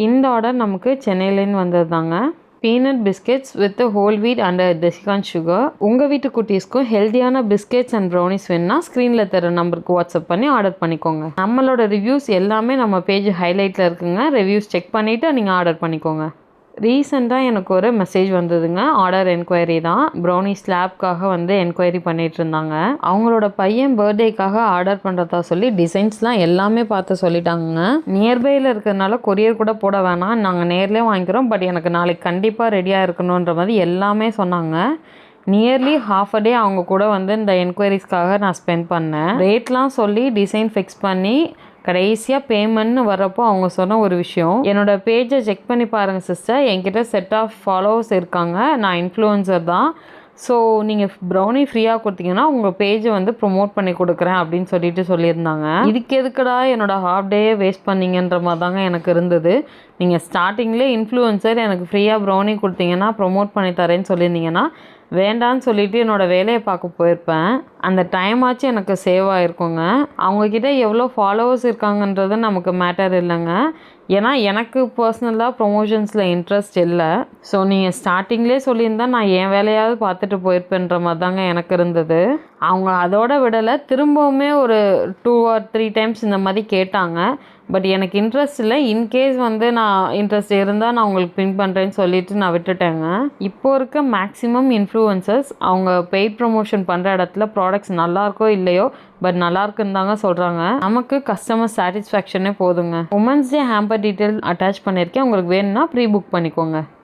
இந்த ஆர்டர் நமக்கு சென்னையிலேருந்து வந்தது தாங்க. Peanut biscuits with whole wheat and டெசிகான் சுகர். உங்கள் வீட்டு குட்டீஸ்க்கும் ஹெல்த்தியான பிஸ்கெட்ஸ் அண்ட் ப்ரௌனிஸ் வேணுன்னா ஸ்க்ரீனில் தர நம்பருக்கு வாட்ஸ்அப் பண்ணி ஆர்டர் பண்ணிக்கோங்க. நம்மளோட ரிவ்யூஸ் எல்லாமே நம்ம பேஜ் ஹைலைட்டில் இருக்குங்க. ரிவ்யூஸ் செக் பண்ணிவிட்டு நீங்கள் ஆர்டர் பண்ணிக்கோங்க. ரீசெண்டாக எனக்கு ஒரு மெசேஜ் வந்ததுங்க. ஆர்டர் என்கொயரி தான். ப்ரௌனி ஸ்லாப்காக வந்து என்கொயரி பண்ணிகிட்டு இருந்தாங்க. அவங்களோட பையன் பர்த்டேக்காக ஆர்டர் பண்ணுறதா சொல்லி டிசைன்ஸ்லாம் எல்லாமே பார்த்து சொல்லிட்டாங்க. நியர்பையில் இருக்கிறதுனால கொரியர் கூட போட வேணாம், நாங்கள் நேர்லேயே வாங்கிக்கிறோம், பட் எனக்கு நாளைக்கு கண்டிப்பாக ரெடியாக இருக்கணுன்ற மாதிரி எல்லாமே சொன்னாங்க. நியர்லி ஹாஃப் அ டே அவங்க கூட வந்து இந்த என்கொயரிஸ்க்காக நான் ஸ்பெண்ட் பண்ணேன். ரேட்லாம் சொல்லி டிசைன் ஃபிக்ஸ் பண்ணி கடைசியாக பேமெண்ட்னு வரப்போ அவங்க சொன்ன ஒரு விஷயம், என்னோடய பேஜை செக் பண்ணி பாருங்கள் சிஸ்டர், என்கிட்ட செட் ஆஃப் ஃபாலோவர்ஸ் இருக்காங்க, நான் இன்ஃப்ளூயன்சர் தான், ஸோ நீங்கள் ப்ரௌனி ஃப்ரீயாக கொடுத்தீங்கன்னா உங்கள் பேஜை வந்து ப்ரொமோட் பண்ணி கொடுக்குறேன் அப்படின்னு சொல்லியிருந்தாங்க. இதுக்கு எதுக்குடா என்னோடய ஹாஃப் டேயே வேஸ்ட் பண்ணிங்கன்ற மாதிரி தாங்க எனக்கு இருந்தது. நீங்கள் ஸ்டார்டிங்லேயே இன்ஃப்ளூயன்சர் எனக்கு ஃப்ரீயாக ப்ரௌனி கொடுத்தீங்கன்னா ப்ரொமோட் பண்ணி தரேன்னு சொல்லியிருந்தீங்கன்னா வேண்டான்னு சொல்லிவிட்டு என்னோடய வேலையை பார்க்க போயிருப்பேன். அந்த டைம் ஆச்சு எனக்கு சேவ் ஆகிருக்குங்க. அவங்கக்கிட்ட எவ்வளோ ஃபாலோவர்ஸ் இருக்காங்கன்றது நமக்கு மேட்டர் இல்லைங்க. ஏன்னா எனக்கு பர்சனலாக ப்ரொமோஷன்ஸில் இன்ட்ரெஸ்ட் இல்லை. ஸோ நீங்கள் ஸ்டார்டிங்லேயே சொல்லியிருந்தா நான் என் வேலையாவது பார்த்துட்டு போயிருப்பேன்ற மாதிரி தாங்க எனக்கு இருந்தது. அவங்க அதோட விடலை, திரும்பவுமே ஒரு 2 or 3 டைம்ஸ் இந்த மாதிரி கேட்டாங்க. பட் எனக்கு இன்ட்ரெஸ்ட் இல்லை. இன்கேஸ் வந்து நான் இன்ட்ரெஸ்ட் இருந்தால் நான் உங்களுக்கு பின் பண்ணுறேன்னு சொல்லிட்டு நான் விட்டுட்டேங்க. இப்போ இருக்க மேக்ஸிமம் இன்ஃப்ளூயன்சர்ஸ் அவங்க பெய்ட் ப்ரொமோஷன் பண்ணுற இடத்துல ப்ராடக்ட்ஸ் நல்லாயிருக்கோ இல்லையோ பட் நல்லாயிருக்குன்னு தாங்க சொல்கிறாங்க. நமக்கு கஸ்டமர் சாட்டிஸ்ஃபேக்ஷனே போதுங்க. Women's day hamper detail attach பண்ணியிருக்கேன், உங்களுக்கு வேணும்னா ப்ரீ புக் பண்ணிக்கோங்க.